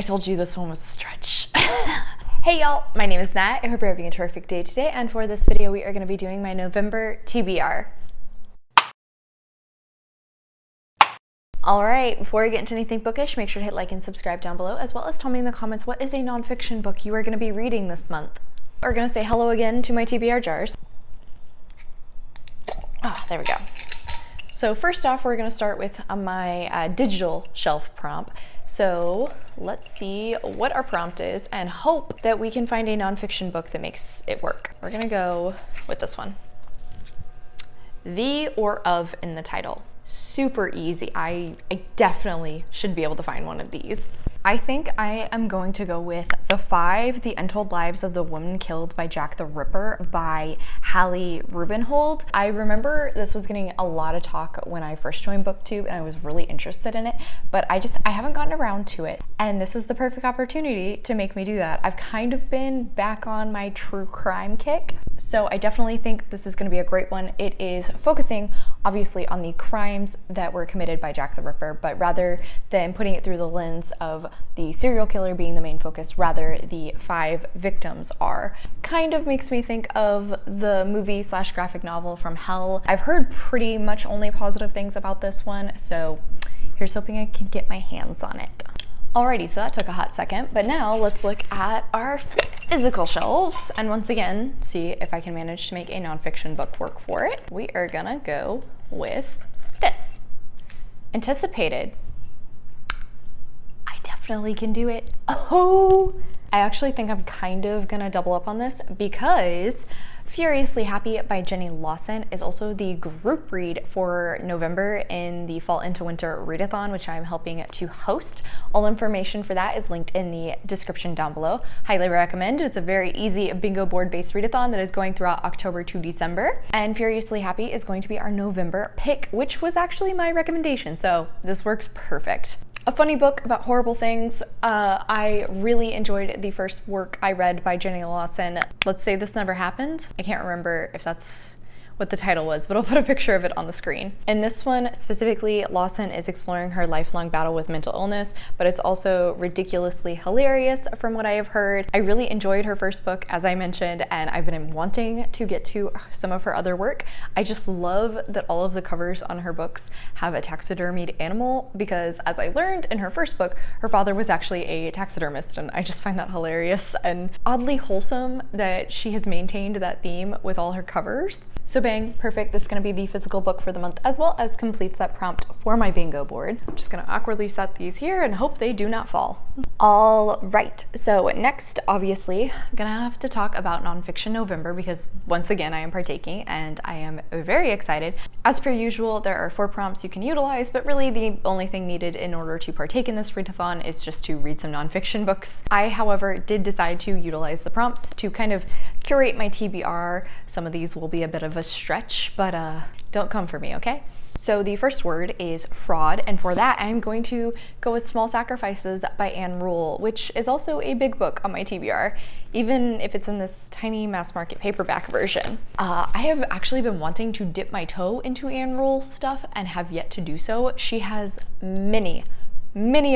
told you this one was a stretch. Hey y'all, my name is Nat. I hope you're having a terrific day today, and for this video we are going to be doing my November TBR. Alright, before we get into anything bookish, make sure to hit like and subscribe down below, as well as tell me in the comments what is a nonfiction book you are going to be reading this month. We're going to say hello again to my TBR jars. Oh, there we go. So first off, we're going to start with my digital shelf prompt. So let's see what our prompt is and hope that we can find a nonfiction book that makes it work. We're going to go with this one. The or of in the title. Super easy. I definitely should be able to find one of these. I think I am going to go with The Untold Lives of the Women Killed by Jack the Ripper by Hallie Rubenhold. I remember this was getting a lot of talk when I first joined booktube and I was really interested in it, but I haven't gotten around to it. And this is the perfect opportunity to make me do that. I've kind of been back on my true crime kick, so I definitely think this is going to be a great one. It is focusing obviously on the crimes that were committed by Jack the Ripper, but rather than putting it through the lens of the serial killer being the main focus, rather the 5 victims are. Kind of makes me think of the movie / graphic novel From Hell. I've heard pretty much only positive things about this one, so here's hoping I can get my hands on it. Alrighty, so that took a hot second, but now let's look at our physical shelves and once again see if I can manage to make a nonfiction book work for it. We are gonna go with this. Anticipated. I definitely can do it. Oh! I actually think I'm kind of gonna double up on this because Furiously Happy by Jenny Lawson is also the group read for November in the Fall into Winter Readathon, which I'm helping to host. All information for that is linked in the description down below. Highly recommend. It's a very easy bingo board based readathon that is going throughout October to December. And Furiously Happy is going to be our November pick, which was actually my recommendation, so this works perfect. A funny book about horrible things. I really enjoyed the first work I read by Jenny Lawson. Let's Say This Never Happened. I can't remember if that's what the title was, but I'll put a picture of it on the screen. In this one specifically, Lawson is exploring her lifelong battle with mental illness, but it's also ridiculously hilarious from what I have heard. I really enjoyed her first book, as I mentioned, and I've been wanting to get to some of her other work. I just love that all of the covers on her books have a taxidermied animal because, as I learned in her first book, her father was actually a taxidermist, and I just find that hilarious and oddly wholesome that she has maintained that theme with all her covers. So bang, perfect. This is going to be the physical book for the month, as well as completes that prompt for my bingo board. I'm just going to awkwardly set these here and hope they do not fall. All right, so next, obviously, gonna have to talk about Nonfiction November because once again, I am partaking and I am very excited. As per usual, there are 4 prompts you can utilize, but really the only thing needed in order to partake in this readathon is just to read some nonfiction books. I, however, did decide to utilize the prompts to kind of curate my TBR. Some of these will be a bit of a stretch, but don't come for me, okay? So the first word is fraud, and for that I'm going to go with Small Sacrifices by Anne Rule, which is also a big book on my TBR, even if it's in this tiny mass market paperback version. I have actually been wanting to dip my toe into Anne Rule stuff and have yet to do so. She has many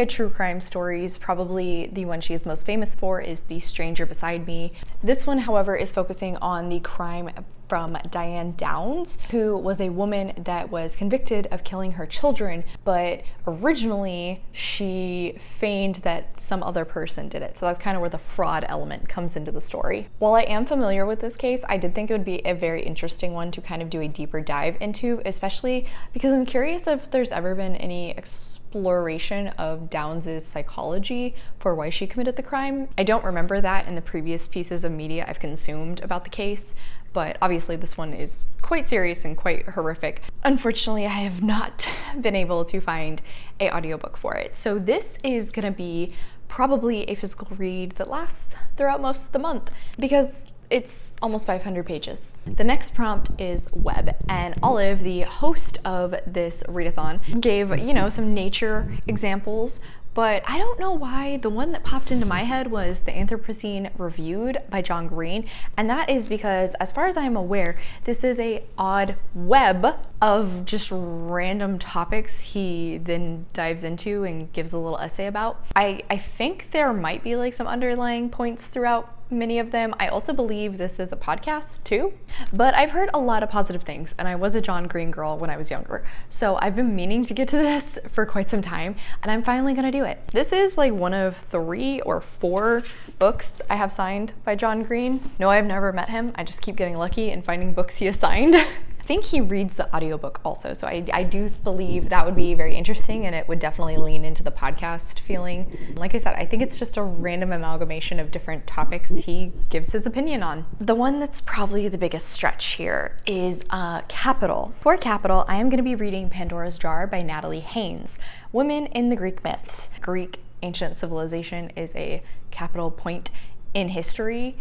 true crime stories. Probably the one she is most famous for is The Stranger Beside Me. This one, however, is focusing on the crime from Diane Downs, who was a woman that was convicted of killing her children, but originally she feigned that some other person did it. So that's kind of where the fraud element comes into the story. While I am familiar with this case, I did think it would be a very interesting one to kind of do a deeper dive into, especially because I'm curious if there's ever been any exploration of Downs's psychology for why she committed the crime. I don't remember that in the previous pieces of media I've consumed about the case, but obviously this one is quite serious and quite horrific. Unfortunately, I have not been able to find an audiobook for it. So this is gonna be probably a physical read that lasts throughout most of the month because it's almost 500 pages. The next prompt is web, and Olive, the host of this readathon, gave, some nature examples but I don't know why the one that popped into my head was The Anthropocene Reviewed by John Green, and that is because, as far as I am aware, this is a odd web of just random topics he then dives into and gives a little essay about. I think there might be like some underlying points throughout many of them. I also believe this is a podcast too, but I've heard a lot of positive things, and I was a John Green girl when I was younger, so I've been meaning to get to this for quite some time, and I'm finally gonna do it. This is like one of 3 or 4 books I have signed by John Green. No, I've never met him. I just keep getting lucky and finding books he has signed. I think he reads the audiobook also, so I do believe that would be very interesting, and it would definitely lean into the podcast feeling. Like I said, I think it's just a random amalgamation of different topics he gives his opinion on. The one that's probably the biggest stretch here is Capital. For Capital, I am going to be reading Pandora's Jar by Natalie Haynes. Women in the Greek Myths. Greek ancient civilization is a capital point in history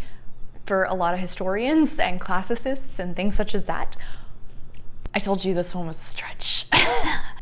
for a lot of historians and classicists and things such as that. I told you this one was a stretch.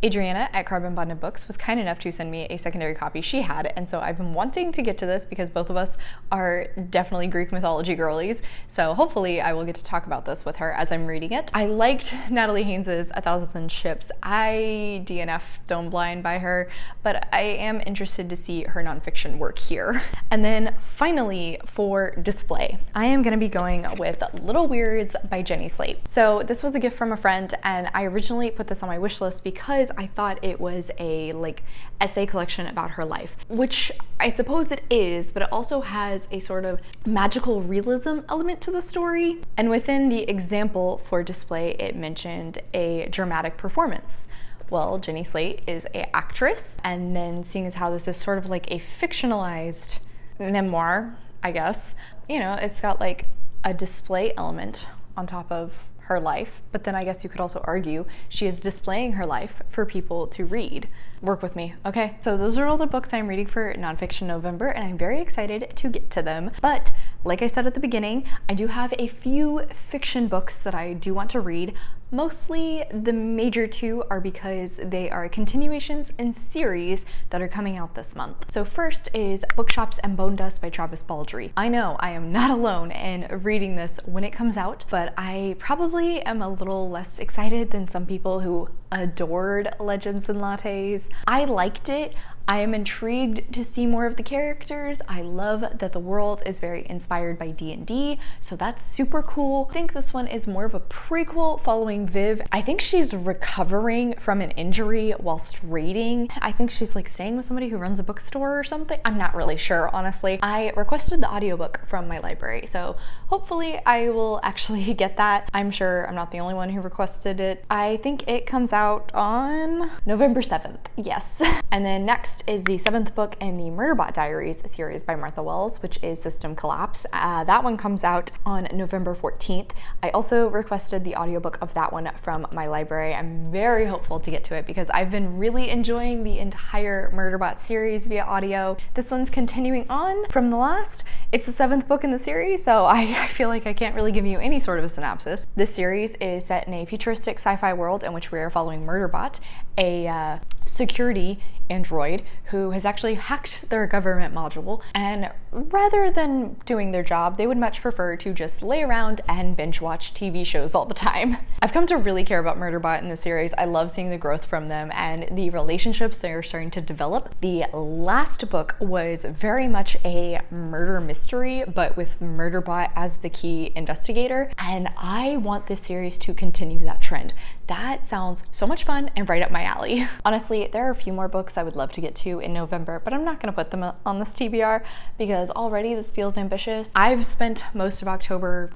Adriana at Carbon Bonded Books was kind enough to send me a secondary copy she had, and so I've been wanting to get to this because both of us are definitely Greek mythology girlies, so hopefully I will get to talk about this with her as I'm reading it. I liked Natalie Haynes's 1,000 Ships. I DNF Stone Blind by her, but I am interested to see her nonfiction work here. And then finally, for display, I am going to be going with Little Weirds by Jenny Slate. So this was a gift from a friend, and I originally put this on my wish list because I thought it was a like essay collection about her life, which I suppose it is, but it also has a sort of magical realism element to the story. And within the example for display, it mentioned a dramatic performance. Well, Jenny Slate is an actress, and then seeing as how this is sort of like a fictionalized memoir, I guess, you know, it's got like a display element on top of her life, but then I guess you could also argue she is displaying her life for people to read. Work with me, okay? So those are all the books I'm reading for Nonfiction November, and I'm very excited to get to them. But like I said at the beginning, I do have a few fiction books that I do want to read. Mostly the major 2 are because they are continuations in series that are coming out this month. So first is Bookshops and Bone Dust by Travis Baldree. I know I am not alone in reading this when it comes out, but I probably am a little less excited than some people who adored Legends and Lattes. I liked it. I am intrigued to see more of the characters. I love that the world is very inspired by D&D, so that's super cool. I think this one is more of a prequel following Viv. I think she's recovering from an injury whilst reading. I think she's like staying with somebody who runs a bookstore or something. I'm not really sure, honestly. I requested the audiobook from my library, so hopefully I will actually get that. I'm sure I'm not the only one who requested it. I think it comes out on November 7th, yes. And then next is the 7th book in the Murderbot Diaries series by Martha Wells, which is System Collapse. That one comes out on November 14th. I also requested the audiobook of that one from my library. I'm very hopeful to get to it because I've been really enjoying the entire Murderbot series via audio. This one's continuing on from the last. It's the 7th book in the series, so I feel like I can't really give you any sort of a synopsis. This series is set in a futuristic sci-fi world in which we are following Murderbot, a security android who has actually hacked their government module, and rather than doing their job, they would much prefer to just lay around and binge watch TV shows all the time. I've come to really care about Murderbot in this series. I love seeing the growth from them and the relationships they are starting to develop. The last book was very much a murder mystery, but with Murderbot as the key investigator, and I want this series to continue that trend. That sounds so much fun and right up my alley. Honestly, there are a few more books I would love to get to in November, but I'm not gonna put them on this TBR because already this feels ambitious. I've spent most of October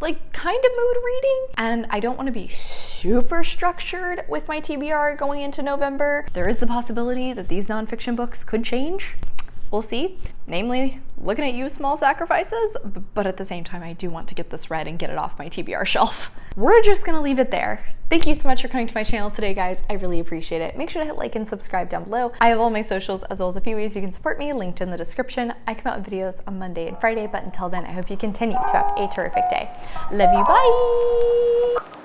like kind of mood reading, and I don't want to be super structured with my TBR going into November. There is the possibility that these nonfiction books could change. We'll see. Namely, looking at you, Small Sacrifices, but at the same time, I do want to get this read and get it off my TBR shelf. We're just gonna leave it there. Thank you so much for coming to my channel today, guys. I really appreciate it. Make sure to hit like and subscribe down below. I have all my socials as well as a few ways you can support me linked in the description. I come out with videos on Monday and Friday, but until then, I hope you continue to have a terrific day. Love you, bye!